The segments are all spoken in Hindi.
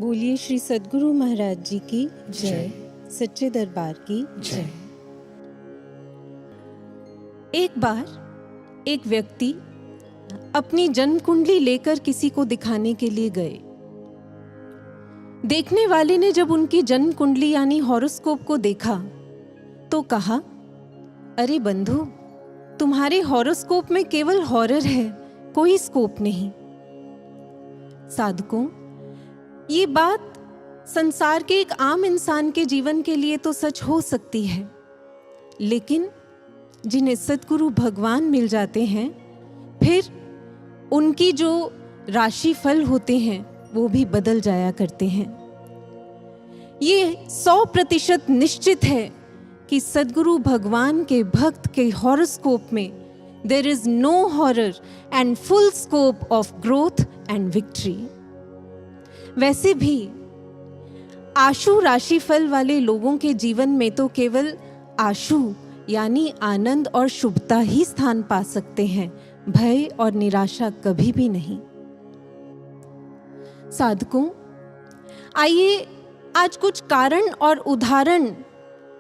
बोलिए श्री सद्गुरु महाराज जी की जय, सच्चे दरबार की जय। एक बार एक व्यक्ति अपनी जन्म कुंडली लेकर किसी को दिखाने के लिए गए। देखने वाले ने जब उनकी जन्म कुंडली यानी हॉरोस्कोप को देखा तो कहा, अरे बंधु, तुम्हारे हॉरोस्कोप में केवल हॉरर है, कोई स्कोप नहीं। साधकों, ये बात संसार के एक आम इंसान के जीवन के लिए तो सच हो सकती है, लेकिन जिन्हें सद्गुरु भगवान मिल जाते हैं, फिर उनकी जो राशि फल होते हैं वो भी बदल जाया करते हैं। ये 100% निश्चित है कि सद्गुरु भगवान के भक्त के हॉरोस्कोप में there is no horror and full scope of growth and victory. वैसे भी आशु राशिफल वाले लोगों के जीवन में तो केवल आशु यानी आनंद और शुभता ही स्थान पा सकते हैं, भय और निराशा कभी भी नहीं। साधकों, आइए आज कुछ कारण और उदाहरण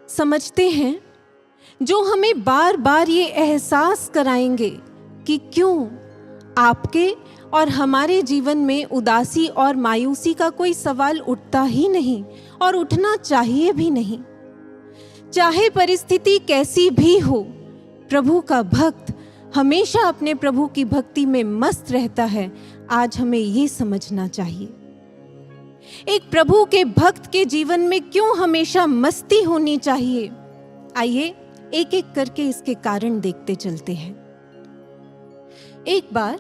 समझते हैं जो हमें बार बार ये एहसास कराएंगे कि क्यों आपके और हमारे जीवन में उदासी और मायूसी का कोई सवाल उठता ही नहीं और उठना चाहिए भी नहीं। चाहे परिस्थिति कैसी भी हो, प्रभु का भक्त हमेशा अपने प्रभु की भक्ति में मस्त रहता है। आज हमें ये समझना चाहिए, एक प्रभु के भक्त के जीवन में क्यों हमेशा मस्ती होनी चाहिए। आइए एक एक करके इसके कारण देखते चलते हैं। एक बार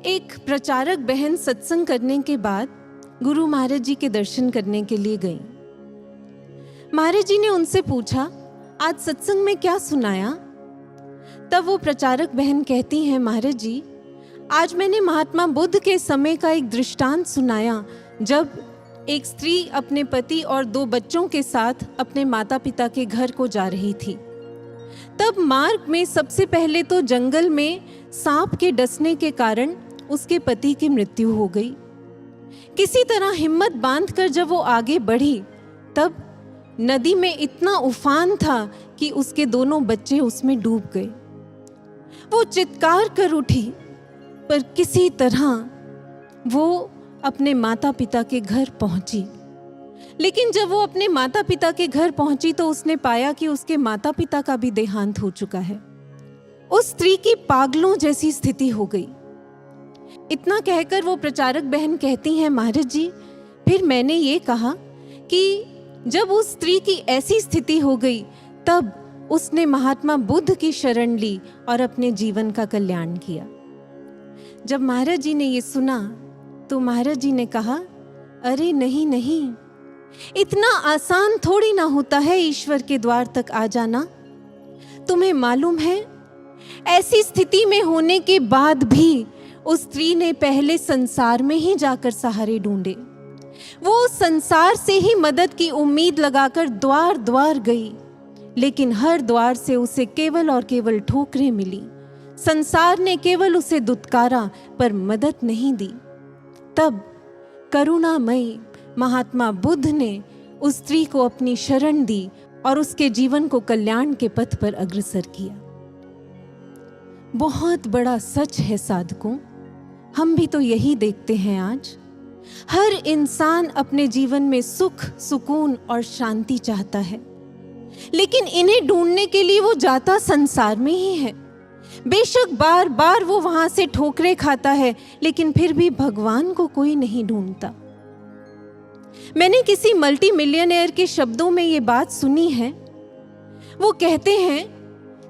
एक प्रचारक बहन सत्संग करने के बाद गुरु महाराज जी के दर्शन करने के लिए गई। महाराज जी ने उनसे पूछा, आज सत्संग में क्या सुनाया? तब वो प्रचारक बहन कहती हैं, महाराज जी, आज मैंने महात्मा बुद्ध के समय का एक दृष्टांत सुनाया, जब एक स्त्री अपने पति और 2 बच्चों के साथ अपने माता पिता के घर को जा रही थी। तब मार्ग में सबसे पहले तो जंगल में सांप के डसने के कारण उसके पति की मृत्यु हो गई। किसी तरह हिम्मत बांधकर जब वो आगे बढ़ी, तब नदी में इतना उफान था कि उसके 2 बच्चे उसमें डूब गए। वो चित्कार कर उठी, पर किसी तरह वो अपने माता पिता के घर पहुंची। लेकिन जब वो अपने माता पिता के घर पहुंची तो उसने पाया कि उसके माता पिता का भी देहांत हो चुका है। उस स्त्री की पागलों जैसी स्थिति हो गई। इतना कहकर वो प्रचारक बहन कहती हैं, महाराज जी, फिर मैंने ये कहा कि जब उस स्त्री की ऐसी स्थिति हो गई, तब उसने महात्मा बुद्ध की शरण ली और अपने जीवन का कल्याण किया। जब महाराज जी ने ये सुना तो महाराज जी ने कहा, अरे नहीं नहीं, इतना आसान थोड़ी ना होता है ईश्वर के द्वार तक आ जाना। तुम्हें मालूम है, ऐसी स्थिति में होने के बाद भी उस स्त्री ने पहले संसार में ही जाकर सहारे ढूंढे। वो संसार से ही मदद की उम्मीद लगाकर द्वार द्वार गई, लेकिन हर द्वार से उसे केवल और केवल ठोकरें मिली। संसार ने केवल उसे दुत्कारा पर मदद नहीं दी। तब करुणामयी महात्मा बुद्ध ने उस स्त्री को अपनी शरण दी और उसके जीवन को कल्याण के पथ पर अग्रसर किया। बहुत बड़ा सच है साधकों, हम भी तो यही देखते हैं आज। हर इंसान अपने जीवन में सुख, सुकून और शांति चाहता है, लेकिन इन्हें ढूंढने के लिए वो जाता संसार में ही है। बेशक बार बार वो वहां से ठोकरें खाता है, लेकिन फिर भी भगवान को कोई नहीं ढूंढता। मैंने किसी मल्टी मिलियनेयर के शब्दों में ये बात सुनी है। वो कहते हैं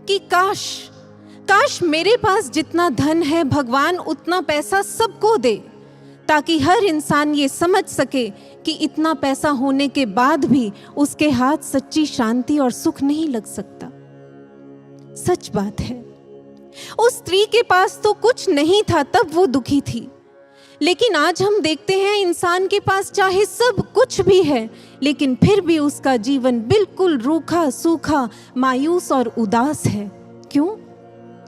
कि काश मेरे पास जितना धन है, भगवान उतना पैसा सबको दे, ताकि हर इंसान ये समझ सके कि इतना पैसा होने के बाद भी उसके हाथ सच्ची शांति और सुख नहीं लग सकता। सच बात है, उस स्त्री के पास तो कुछ नहीं था, तब वो दुखी थी। लेकिन आज हम देखते हैं इंसान के पास चाहे सब कुछ भी है, लेकिन फिर भी उसका जीवन बिल्कुल रूखा सूखा, मायूस और उदास है। क्यों?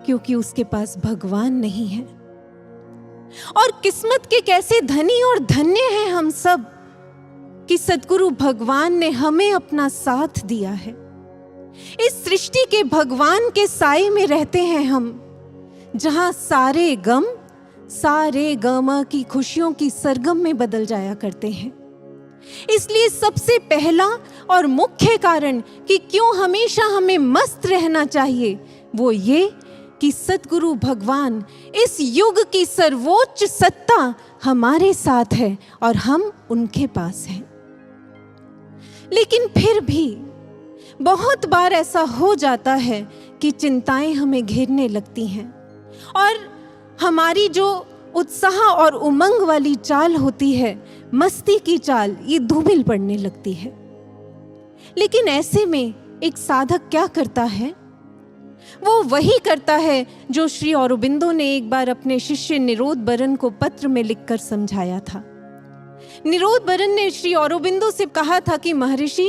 क्योंकि उसके पास भगवान नहीं है। और किस्मत के कैसे धनी और धन्य हैं हम सब कि सद्गुरु भगवान ने हमें अपना साथ दिया है। इस सृष्टि के भगवान के साए में रहते हैं हम, जहां सारे गम की खुशियों की सरगम में बदल जाया करते हैं। इसलिए सबसे पहला और मुख्य कारण कि क्यों हमेशा हमें मस्त रहना चाहिए वो ये कि सद्गुरु भगवान इस युग की सर्वोच्च सत्ता हमारे साथ है और हम उनके पास हैं। लेकिन फिर भी बहुत बार ऐसा हो जाता है कि चिंताएं हमें घेरने लगती हैं और हमारी जो उत्साह और उमंग वाली चाल होती है, मस्ती की चाल, ये धूमिल पड़ने लगती है। लेकिन ऐसे में एक साधक क्या करता है? वो वही करता है जो श्री औरोबिंदो ने एक बार अपने शिष्य निरोध बरन को पत्र में लिखकर समझाया था। निरोध बरन ने श्री औरोबिंदो से कहा था कि महर्षि,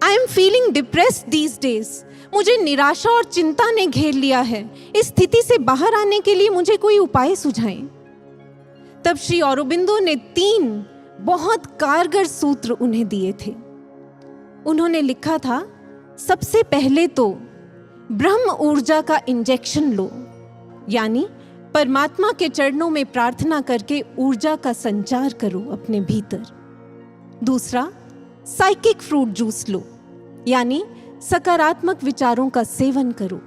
I am feeling depressed these days. मुझे निराशा और चिंता ने घेर लिया है। इस स्थिति से बाहर आने के लिए मुझे कोई उपाय सुझाएं। तब श्री औरोबिंदो ने 3 बहुत कारगर सूत्र उन्हें दिए थे। उन्होंने लिखा था, सबसे पहले तो ब्रह्म ऊर्जा का इंजेक्शन लो, यानी परमात्मा के चरणों में प्रार्थना करके ऊर्जा का संचार करो अपने भीतर। दूसरा, साइकिक फ्रूट जूस लो, यानी सकारात्मक विचारों का सेवन करो।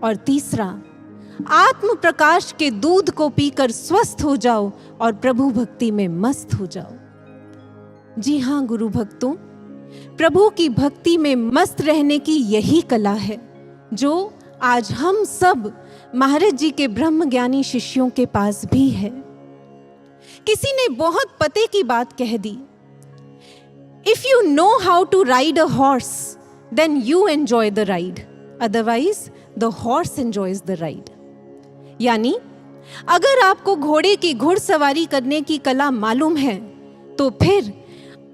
और तीसरा, आत्म प्रकाश के दूध को पीकर स्वस्थ हो जाओ और प्रभु भक्ति में मस्त हो जाओ। जी हाँ गुरु भक्तों, प्रभु की भक्ति में मस्त रहने की यही कला है जो आज हम सब महाराज जी के ब्रह्म ज्ञानी शिष्यों के पास भी है। किसी ने बहुत पते की बात कह दी, if you know how to ride a horse then you enjoy the ride, otherwise the horse enjoys the ride. यानी अगर आपको घोड़े की घुड़सवारी करने की कला मालूम है तो फिर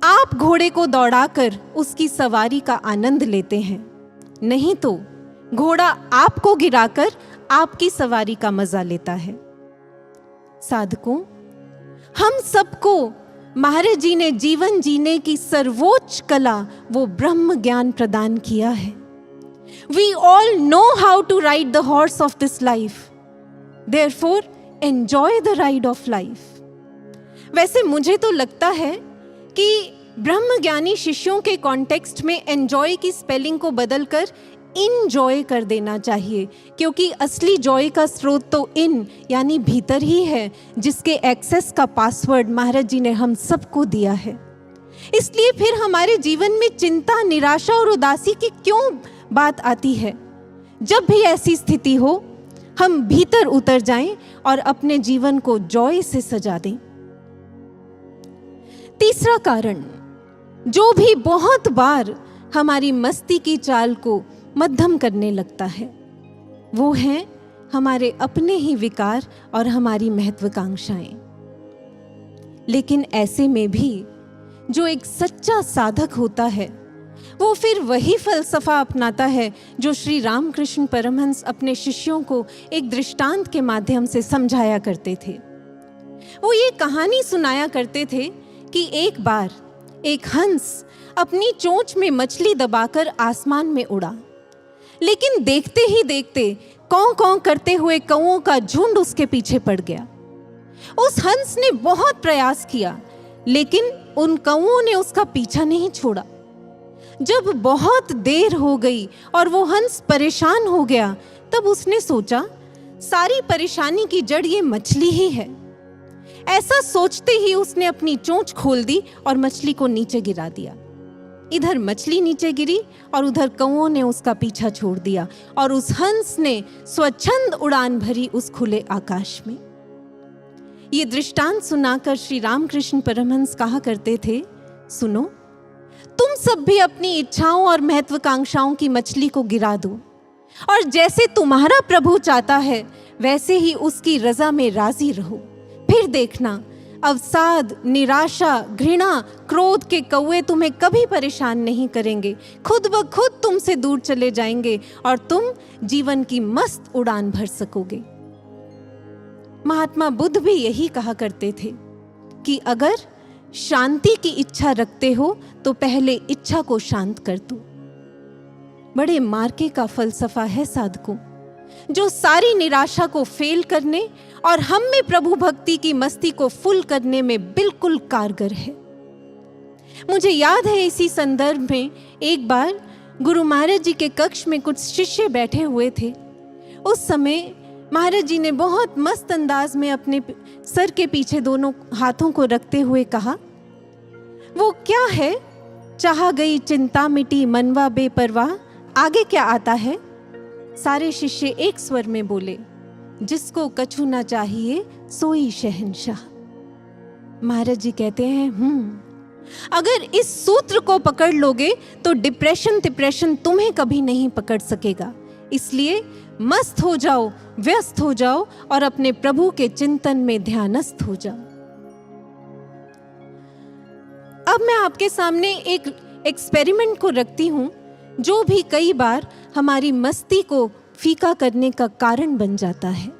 आप घोड़े को दौड़ाकर उसकी सवारी का आनंद लेते हैं, नहीं तो घोड़ा आपको गिराकर आपकी सवारी का मजा लेता है। साधकों, हम सबको महाराज जी ने जीवन जीने की सर्वोच्च कला वो ब्रह्म ज्ञान प्रदान किया है। We all know how to ride the horse of this life. Therefore, enjoy the ride of life. वैसे मुझे तो लगता है कि ब्रह्म ज्ञानी शिष्यों के कॉन्टेक्स्ट में एंजॉय की स्पेलिंग को बदलकर इनजॉय कर देना चाहिए, क्योंकि असली जॉय का स्रोत तो इन यानी भीतर ही है, जिसके एक्सेस का पासवर्ड महाराज जी ने हम सबको दिया है। इसलिए फिर हमारे जीवन में चिंता, निराशा और उदासी की क्यों बात आती है? जब भी ऐसी स्थिति हो, हम भीतर उतर जाएं और अपने जीवन को जॉय से सजा दें। तीसरा कारण जो भी बहुत बार हमारी मस्ती की चाल को मध्यम करने लगता है, वो है हमारे अपने ही विकार और हमारी महत्वाकांक्षाएं। लेकिन ऐसे में भी जो एक सच्चा साधक होता है वो फिर वही फलसफा अपनाता है जो श्री रामकृष्ण परमहंस अपने शिष्यों को एक दृष्टांत के माध्यम से समझाया करते थे। वो ये कहानी सुनाया करते थे कि एक बार एक हंस अपनी चोंच में मछली दबाकर आसमान में उड़ा, लेकिन देखते ही देखते कौं कौं करते हुए कौओं का झुंड उसके पीछे पड़ गया। उस हंस ने बहुत प्रयास किया, लेकिन उन कौओं ने उसका पीछा नहीं छोड़ा। जब बहुत देर हो गई और वो हंस परेशान हो गया, तब उसने सोचा सारी परेशानी की जड़ ये मछली ही है। ऐसा सोचते ही उसने अपनी चोंच खोल दी और मछली को नीचे गिरा दिया। इधर मछली नीचे गिरी और उधर कौओं ने उसका पीछा छोड़ दिया और उस हंस ने स्वच्छंद उड़ान भरी उस खुले आकाश में। ये दृष्टांत सुनाकर श्री रामकृष्ण परमहंस कहा करते थे, सुनो, तुम सब भी अपनी इच्छाओं और महत्वाकांक्षाओं की मछली को गिरा दो और जैसे तुम्हारा प्रभु चाहता है वैसे ही उसकी रजा में राजी रहो। फिर देखना, अवसाद, निराशा, घृणा, क्रोध के कौवे तुम्हें कभी परेशान नहीं करेंगे, खुद ब खुद तुमसे दूर चले जाएंगे और तुम जीवन की मस्त उड़ान भर सकोगे। महात्मा बुद्ध भी यही कहा करते थे कि अगर शांति की इच्छा रखते हो तो पहले इच्छा को शांत कर दो। बड़े मार्के का फलसफा है साधकों, जो सारी निराशा को फेल करने और हम में प्रभु भक्ति की मस्ती को फुल करने में बिल्कुल कारगर है। मुझे याद है इसी संदर्भ में एक बार गुरु महाराज जी के कक्ष में कुछ शिष्य बैठे हुए थे। उस समय महाराज जी ने बहुत मस्त अंदाज में अपने सर के पीछे दोनों हाथों को रखते हुए कहा, वो क्या है, चाह गई चिंता मिटी मनवा बेपरवाह, आगे क्या आता है? सारे शिष्य एक स्वर में बोले, जिसको कछु ना चाहिए सोई शहंशाह। महाराज जी कहते हैं अगर इस सूत्र को पकड़ लोगे तो डिप्रेशन तुम्हें कभी नहीं पकड़ सकेगा। इसलिए मस्त हो जाओ, व्यस्त हो जाओ और अपने प्रभु के चिंतन में ध्यानस्थ हो जाओ। अब मैं आपके सामने एक एक्सपेरिमेंट को रखती हूं जो भी कई बार हमारी मस्ती को फीका करने का कारण बन जाता है।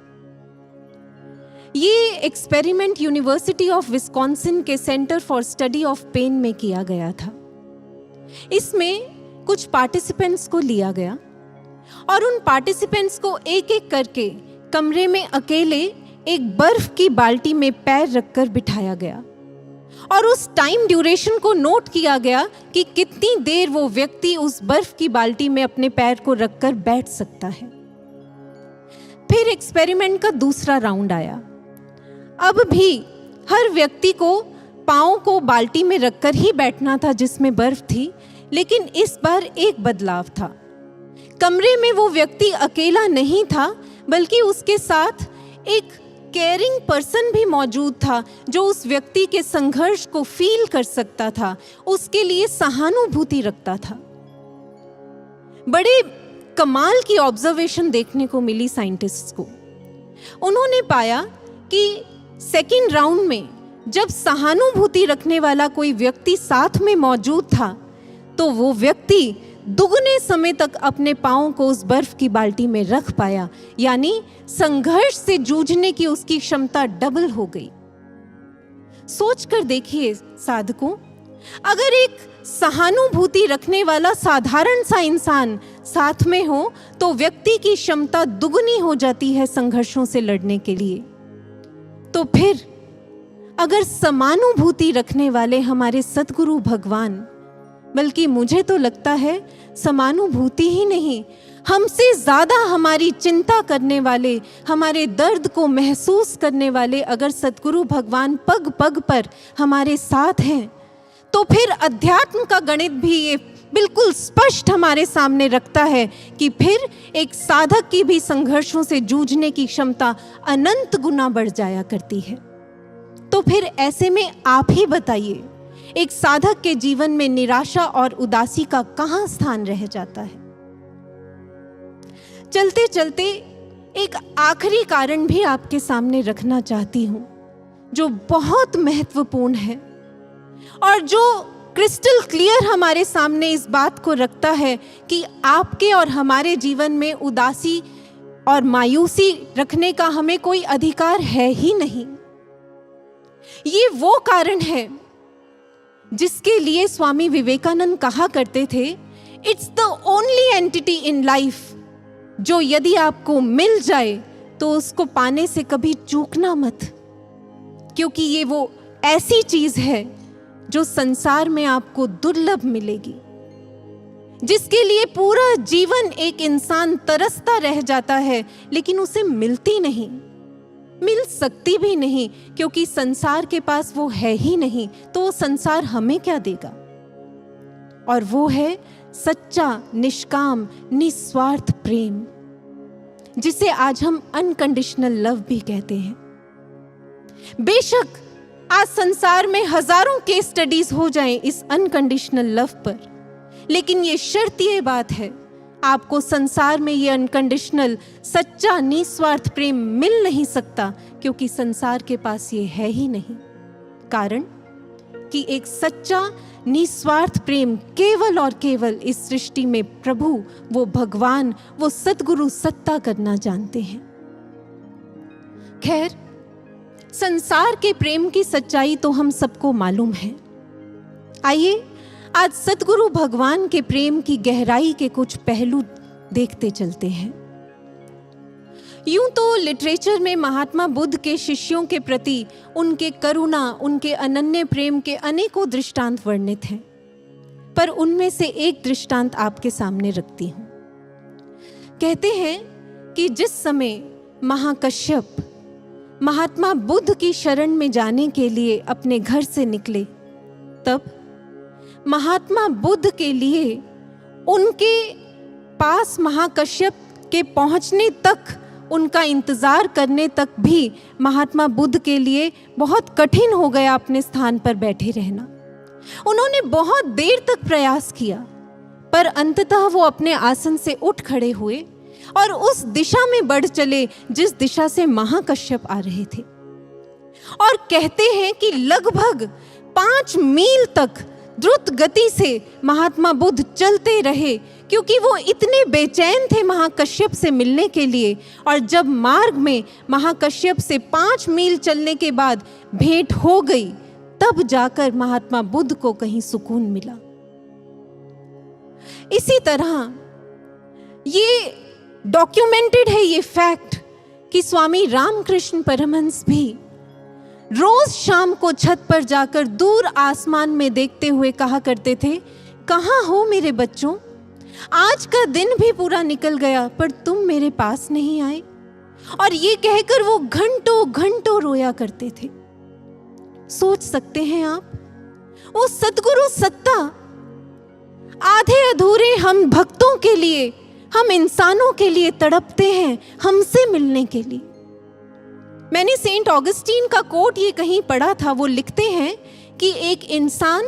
ये एक्सपेरिमेंट यूनिवर्सिटी ऑफ विस्कॉन्सिन के centre for study of pain में किया गया था। इसमें कुछ पार्टिसिपेंट्स को लिया गया और उन पार्टिसिपेंट्स को एक एक करके कमरे में अकेले एक बर्फ की बाल्टी में पैर रखकर बिठाया गया और उस टाइम ड्यूरेशन को नोट किया गया कि कितनी देर वो व्यक्ति उस बर्फ की बाल्टी में अपने पैर को रखकर बैठ सकता है। फिर एक्सपेरिमेंट का दूसरा राउंड आया। अब भी हर व्यक्ति को पाँव को बाल्टी में रखकर ही बैठना था जिसमें बर्फ थी, लेकिन इस बार एक बदलाव था। कमरे में वो व्यक्ति अकेला नहीं था, बल्कि उसके साथ एक केयरिंग पर्सन भी मौजूद था जो उस व्यक्ति के संघर्ष को फील कर सकता था, उसके लिए सहानुभूति रखता था। बड़े कमाल की ऑब्जर्वेशन देखने को मिली साइंटिस्ट्स को। उन्होंने पाया कि सेकेंड राउंड में जब सहानुभूति रखने वाला कोई व्यक्ति साथ में मौजूद था तो वो व्यक्ति दुगने समय तक अपने पाँव को उस बर्फ की बाल्टी में रख पाया, यानी संघर्ष से जूझने की उसकी क्षमता डबल हो गई। सोच कर देखिए साधकों, अगर एक सहानुभूति रखने वाला साधारण सा इंसान साथ में हो तो व्यक्ति की क्षमता दुगनी हो जाती है संघर्षों से लड़ने के लिए। तो फिर अगर समानुभूति रखने वाले हमारे सद्गुरु भगवान, बल्कि मुझे तो लगता है समानुभूति ही नहीं, हमसे ज्यादा हमारी चिंता करने वाले, हमारे दर्द को महसूस करने वाले अगर सद्गुरु भगवान पग पग पर हमारे साथ हैं, तो फिर अध्यात्म का गणित भी ये बिल्कुल स्पष्ट हमारे सामने रखता है कि फिर एक साधक की भी संघर्षों से जूझने की क्षमता अनंत गुना बढ़ जाया करती है। तो फिर ऐसे में आप ही बताइए, एक साधक के जीवन में निराशा और उदासी का कहां स्थान रह जाता है? चलते चलते एक आखिरी कारण भी आपके सामने रखना चाहती हूं जो बहुत महत्वपूर्ण है और जो क्रिस्टल क्लियर हमारे सामने इस बात को रखता है कि आपके और हमारे जीवन में उदासी और मायूसी रखने का हमें कोई अधिकार है ही नहीं। ये वो कारण है जिसके लिए स्वामी विवेकानंद कहा करते थे, it's the only entity in life जो यदि आपको मिल जाए तो उसको पाने से कभी चूकना मत, क्योंकि ये वो ऐसी चीज है जो संसार में आपको दुर्लभ मिलेगी, जिसके लिए पूरा जीवन एक इंसान तरसता रह जाता है लेकिन उसे मिलती नहीं, मिल सकती भी नहीं, क्योंकि संसार के पास वो है ही नहीं, तो वो संसार हमें क्या देगा? और वो है सच्चा निष्काम निस्वार्थ प्रेम, जिसे आज हम अनकंडीशनल लव भी कहते हैं। बेशक आज संसार में हजारों केस स्टडीज हो जाएं इस अनकंडीशनल लव पर, लेकिन ये शर्त ये बात है, आपको संसार में ये अनकंडीशनल सच्चा निस्वार्थ प्रेम मिल नहीं सकता, क्योंकि संसार के पास ये है ही नहीं। कारण कि एक सच्चा निस्वार्थ प्रेम केवल और केवल इस सृष्टि में प्रभु, वो भगवान, वो सद्गुरु सत्ता करना जानते हैं। खैर, संसार के प्रेम की सच्चाई तो हम सबको मालूम है। आइए आज सद्गुरु भगवान के प्रेम की गहराई के कुछ पहलू देखते चलते हैं। यूं तो लिटरेचर में महात्मा बुद्ध के शिष्यों के प्रति उनके करुणा, उनके अनन्य प्रेम के अनेकों दृष्टांत वर्णित हैं, पर उनमें से एक दृष्टांत आपके सामने रखती हूं। कहते हैं कि जिस समय महाकश्यप महात्मा बुद्ध की शरण में जाने के लिए अपने घर से निकले, तब महात्मा बुद्ध के लिए उनके पास महाकश्यप के पहुंचने तक, उनका इंतजार करने तक भी महात्मा बुद्ध के लिए बहुत कठिन हो गया अपने स्थान पर बैठे रहना। उन्होंने बहुत देर तक प्रयास किया, पर अंततः वो अपने आसन से उठ खड़े हुए और उस दिशा में बढ़ चले जिस दिशा से महाकश्यप आ रहे थे। और कहते हैं कि लगभग 5 मील तक द्रुत गति से महात्मा बुद्ध चलते रहे, क्योंकि वो इतने बेचैन थे महाकश्यप से मिलने के लिए। और जब मार्ग में महाकश्यप से 5 मील चलने के बाद भेंट हो गई, तब जाकर महात्मा बुद्ध को कहीं सुकून मिला। इसी तरह ये डॉक्यूमेंटेड है, ये फैक्ट, कि स्वामी रामकृष्ण परमहंस भी रोज शाम को छत पर जाकर दूर आसमान में देखते हुए कहा करते थे, कहाँ हो मेरे बच्चों, आज का दिन भी पूरा निकल गया पर तुम मेरे पास नहीं आए। और ये कहकर वो घंटों घंटों रोया करते थे। सोच सकते हैं आप, वो सद्गुरु सत्ता आधे अधूरे हम भक्तों के लिए, हम इंसानों के लिए तड़पते हैं, हमसे मिलने के लिए। मैंने सेंट ऑगस्टीन का कोट ये कहीं पढ़ा था। वो लिखते हैं कि एक इंसान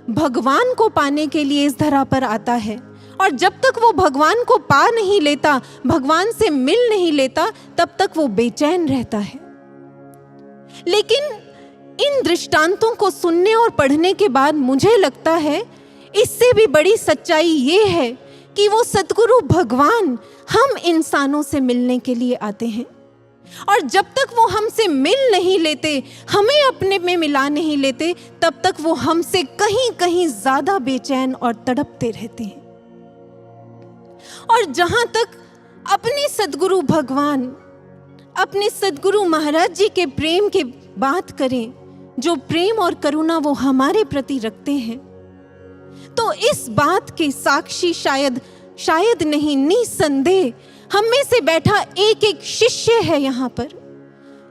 भगवान को पाने के लिए इस धरा पर आता है, और जब तक वो भगवान को पा नहीं लेता, भगवान से मिल नहीं लेता, तब तक वो बेचैन रहता है। लेकिन इन दृष्टांतों को सुनने और पढ़ने के बाद मुझे लगता है इससे भी बड़ी सच्चाई ये है कि वो सद्गुरु भगवान हम इंसानों से मिलने के लिए आते हैं, और जब तक वो हमसे मिल नहीं लेते, हमें अपने में मिला नहीं लेते, तब तक वो हमसे कहीं कहीं ज्यादा बेचैन और तड़पते रहते हैं। और जहां तक अपने सद्गुरु भगवान, अपने सद्गुरु महाराज जी के प्रेम की बात करें, जो प्रेम और करुणा वो हमारे प्रति रखते हैं, तो इस बात के साक्षी शायद नहीं, निसंदेह हम में से बैठा एक एक शिष्य है यहाँ पर,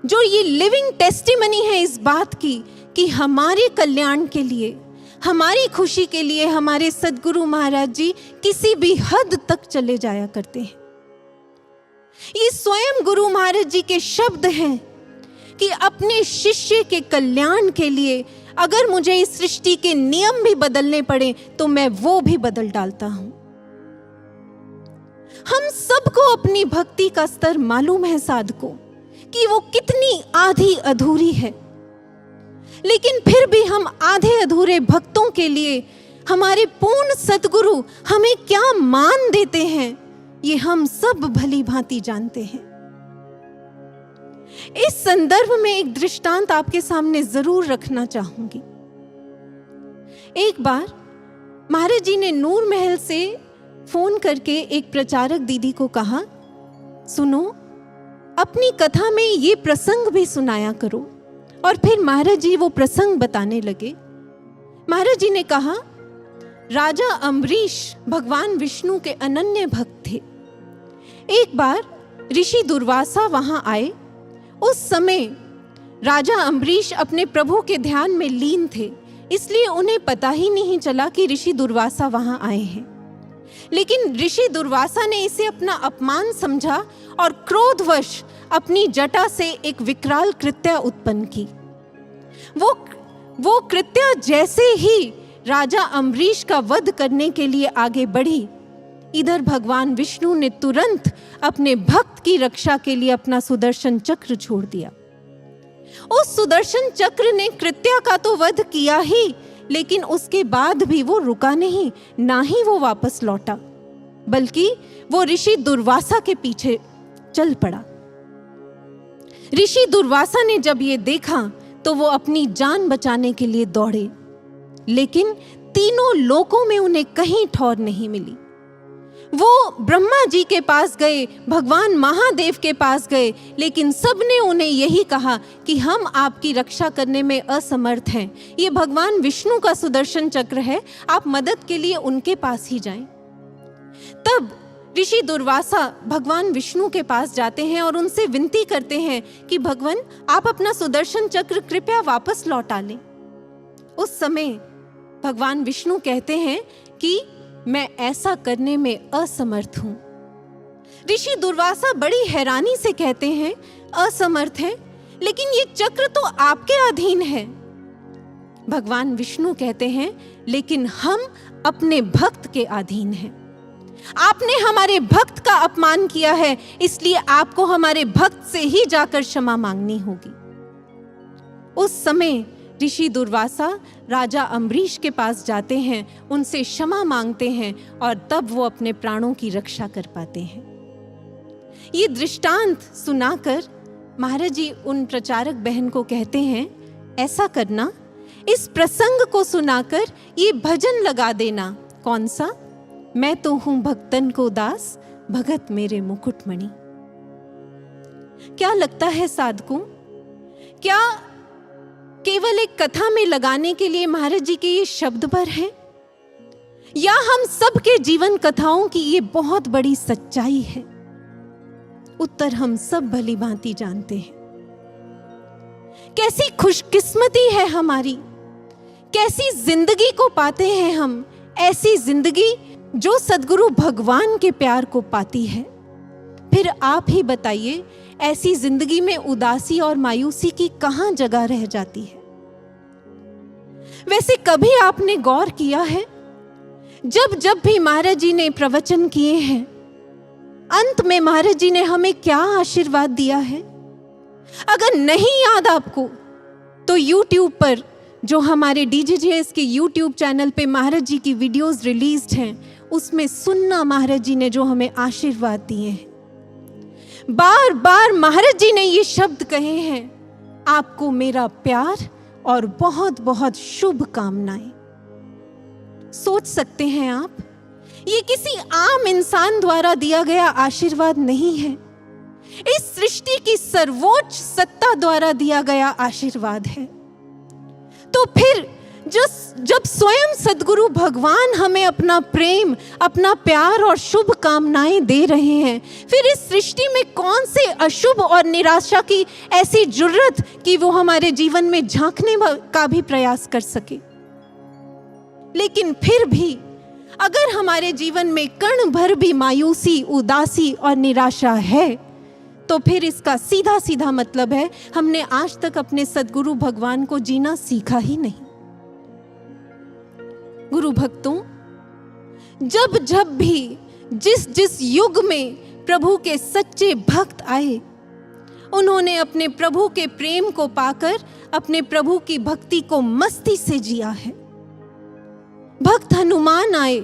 जो ये लिविंग टेस्टिमनी है इस बात की कि हमारे कल्याण के लिए, हमारी खुशी के लिए हमारे सद्गुरु महाराज जी किसी भी हद तक चले जाया करते हैं। ये स्वयं गुरु महाराज जी के शब्द हैं कि अपने शिष्य के कल्याण के लिए अगर मुझे इस सृष्टि के नियम भी बदलने पड़े तो मैं वो भी बदल डालता हूं। हम सबको अपनी भक्ति का स्तर मालूम है साधकों, कि वो कितनी आधी अधूरी है, लेकिन फिर भी हम आधे अधूरे भक्तों के लिए हमारे पूर्ण सद्गुरु हमें क्या मान देते हैं, ये हम सब भली भांति जानते हैं। इस संदर्भ में एक दृष्टांत आपके सामने जरूर रखना चाहूंगी। एक बार महाराज जी ने नूर महल से फोन करके एक प्रचारक दीदी को कहा, सुनो, अपनी कथा में ये प्रसंग भी सुनाया करो। और फिर महाराज जी वो प्रसंग बताने लगे। महाराज जी ने कहा, राजा अम्बरीश भगवान विष्णु के अनन्य भक्त थे। एक बार ऋषि दुर्वासा वहां आए। उस समय राजा अम्बरीश अपने प्रभु के ध्यान में लीन थे, इसलिए उन्हें पता ही नहीं चला कि ऋषि दुर्वासा वहां आए हैं। लेकिन ऋषि दुर्वासा ने इसे अपना अपमान समझा और क्रोधवश अपनी जटा से एक विकराल कृत्या उत्पन्न की। वो कृत्या जैसे ही राजा अम्बरीश का वध करने के लिए आगे बढ़ी, इधर भगवान विष्णु ने तुरंत अपने भक्त की रक्षा के लिए अपना सुदर्शन चक्र छोड़ दिया। उस सुदर्शन चक्र ने कृत्या का तो वध किया ही, लेकिन उसके बाद भी वो रुका नहीं, ना ही वो वापस लौटा, बल्कि वो ऋषि दुर्वासा के पीछे चल पड़ा। ऋषि दुर्वासा ने जब ये देखा तो वो अपनी जान बचाने के लिए दौड़े, लेकिन तीनों लोकों में उन्हें कहीं ठौर नहीं मिली। वो ब्रह्मा जी के पास गए, भगवान महादेव के पास गए, लेकिन सबने उन्हें यही कहा कि हम आपकी रक्षा करने में असमर्थ हैं। ये भगवान विष्णु का सुदर्शन चक्र है, आप मदद के लिए उनके पास ही जाएं। तब ऋषि दुर्वासा भगवान विष्णु के पास जाते हैं और उनसे विनती करते हैं कि भगवान, आप अपना सुदर्शन चक्र कृपया वापस लौटा लें। उस समय भगवान विष्णु कहते हैं कि मैं ऐसा करने में असमर्थ हूं। ऋषि दुर्वासा बड़ी हैरानी से कहते हैं, असमर्थ है, लेकिन ये चक्र तो आपके अधीन है। भगवान विष्णु कहते हैं, लेकिन हम अपने भक्त के अधीन हैं। आपने हमारे भक्त का अपमान किया है, इसलिए आपको हमारे भक्त से ही जाकर क्षमा मांगनी होगी। उस समय ऋषि दुर्वासा राजा अम्बरीश के पास जाते हैं, उनसे क्षमा मांगते हैं और तब वो अपने प्राणों की रक्षा कर पाते हैं। ये दृष्टांत सुनाकर महाराज जी उन प्रचारक बहन को कहते हैं, ऐसा करना, इस प्रसंग को सुनाकर ये भजन लगा देना। कौन सा? मैं तो हूं भक्तन को दास, भगत मेरे मुकुटमणि। क्या लगता है साधकों, क्या केवल एक कथा में लगाने के लिए महाराज जी के ये शब्द भर हैं, या हम सबके जीवन कथाओं की ये बहुत बड़ी सच्चाई है? उत्तर हम सब भली भांति जानते हैं। कैसी खुशकिस्मती है हमारी, कैसी जिंदगी को पाते हैं हम, ऐसी जिंदगी जो सद्गुरु भगवान के प्यार को पाती है। फिर आप ही बताइए, ऐसी जिंदगी में उदासी और मायूसी की कहां जगह रह जाती है? वैसे कभी आपने गौर किया है, जब जब भी महाराज जी ने प्रवचन किए हैं, अंत में महाराज जी ने हमें क्या आशीर्वाद दिया है? अगर नहीं याद आपको तो YouTube पर, जो हमारे DJJS के YouTube चैनल पे महाराज जी की वीडियोस रिलीज्ड हैं, उसमें सुनना महाराज जी ने जो हमें आशीर्वाद दिए हैं। बार बार महाराज जी ने ये शब्द कहे हैं, आपको मेरा प्यार और बहुत बहुत शुभ कामनाएं। सोच सकते हैं आप, ये किसी आम इंसान द्वारा दिया गया आशीर्वाद नहीं है, इस सृष्टि की सर्वोच्च सत्ता द्वारा दिया गया आशीर्वाद है। तो फिर जब स्वयं सद्गुरु भगवान हमें अपना प्रेम, अपना प्यार और शुभ कामनाएं दे रहे हैं, फिर इस सृष्टि में कौन से अशुभ और निराशा की ऐसी जुर्रत कि वो हमारे जीवन में झांकने का भी प्रयास कर सके? लेकिन फिर भी अगर हमारे जीवन में कण भर भी मायूसी, उदासी और निराशा है, तो फिर इसका सीधा सीधा मतलब है, हमने आज तक अपने सद्गुरु भगवान को जीना सीखा ही नहीं। गुरु भक्तों, जब जब भी जिस जिस युग में प्रभु के सच्चे भक्त आए, उन्होंने अपने प्रभु के प्रेम को पाकर अपने प्रभु की भक्ति को मस्ती से जिया है। भक्त हनुमान आए,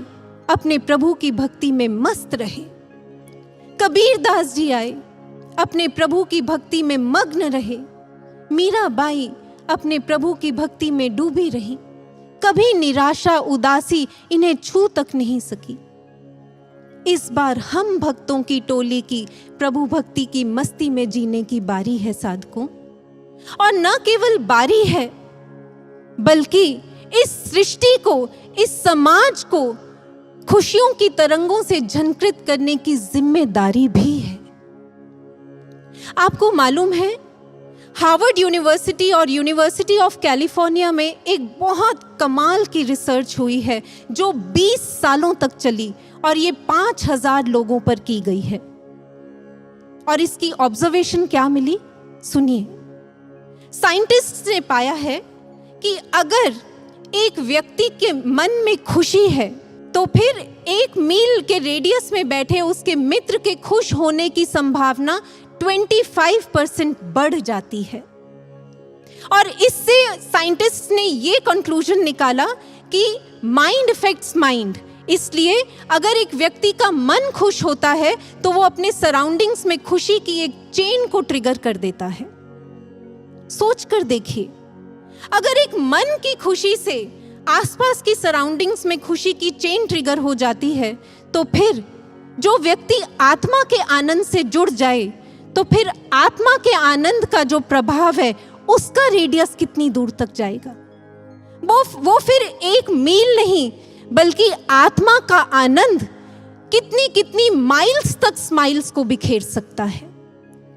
अपने प्रभु की भक्ति में मस्त रहे। कबीर दास जी आए, अपने प्रभु की भक्ति में मग्न रहे। मीराबाई अपने प्रभु की भक्ति में डूबी रही। कभी निराशा, उदासी इन्हें छू तक नहीं सकी। इस बार हम भक्तों की टोली की प्रभु भक्ति की मस्ती में जीने की बारी है साधकों। और न केवल बारी है, बल्कि इस सृष्टि को, इस समाज को खुशियों की तरंगों से झंकृत करने की जिम्मेदारी भी है। आपको मालूम है, हार्वर्ड यूनिवर्सिटी और यूनिवर्सिटी ऑफ कैलिफोर्निया में एक बहुत कमाल की रिसर्च हुई है जो 20 सालों तक चली और ये 5000 लोगों पर की गई है। और इसकी ऑब्जर्वेशन क्या मिली, सुनिए। साइंटिस्ट ने पाया है कि अगर एक व्यक्ति के मन में खुशी है तो फिर 1 मील के रेडियस में बैठे उसके मित्र के खुश होने की संभावना 25% बढ़ जाती है। और इससे साइंटिस्ट ने ये कंक्लूजन निकाला कि माइंड अफेक्ट्स माइंड। इसलिए अगर एक व्यक्ति का मन खुश होता है तो वो अपने सराउंडिंग्स में खुशी की एक चेन को ट्रिगर कर देता है। सोच कर देखिए, अगर एक मन की खुशी से आसपास की सराउंडिंग्स में खुशी की चेन ट्रिगर हो जाती है, तो फिर जो व्यक्ति आत्मा के आनंद से जुड़ जाए, तो फिर आत्मा के आनंद का जो प्रभाव है उसका रेडियस कितनी दूर तक जाएगा। वो फिर एक मील नहीं बल्कि आत्मा का आनंद कितनी कितनी माइल्स तक स्माइल्स को बिखेर सकता है।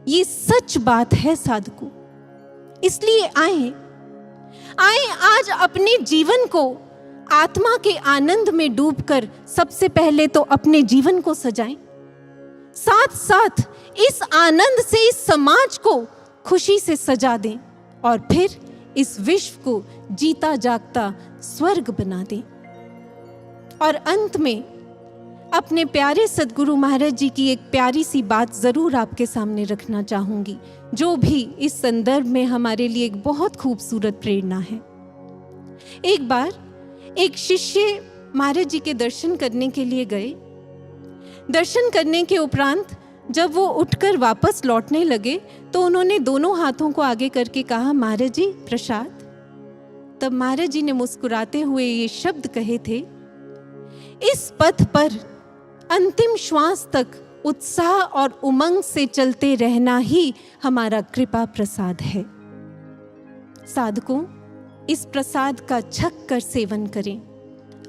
ये सच बात है साधकों। इसलिए आए आज अपने जीवन को आत्मा के आनंद में डूबकर सबसे पहले तो अपने जीवन को सजाएं, साथ साथ इस आनंद से इस समाज को खुशी से सजा दें और फिर इस विश्व को जीता जागता स्वर्ग बना दें। और अंत में अपने प्यारे सद्गुरु महाराज जी की एक प्यारी सी बात जरूर आपके सामने रखना चाहूंगी, जो भी इस संदर्भ में हमारे लिए एक बहुत खूबसूरत प्रेरणा है। एक बार एक शिष्य महाराज जी के दर्शन करने के लिए गए। दर्शन करने के उपरांत जब वो उठकर वापस लौटने लगे तो उन्होंने दोनों हाथों को आगे करके कहा, महाराज जी प्रसाद। तब महाराज जी ने मुस्कुराते हुए ये शब्द कहे थे, इस पथ पर अंतिम श्वास तक उत्साह और उमंग से चलते रहना ही हमारा कृपा प्रसाद है। साधकों, इस प्रसाद का छक कर सेवन करें,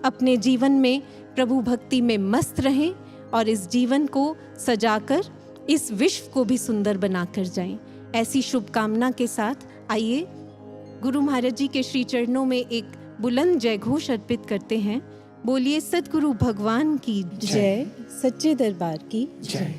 अपने जीवन में प्रभु भक्ति में मस्त रहें और इस जीवन को सजाकर इस विश्व को भी सुंदर बनाकर जाएं। ऐसी शुभकामना के साथ आइए गुरु महाराज जी के श्री चरणों में एक बुलंद जय घोष अर्पित करते हैं। बोलिए सद्गुरु भगवान की जय, सच्चे दरबार की जय।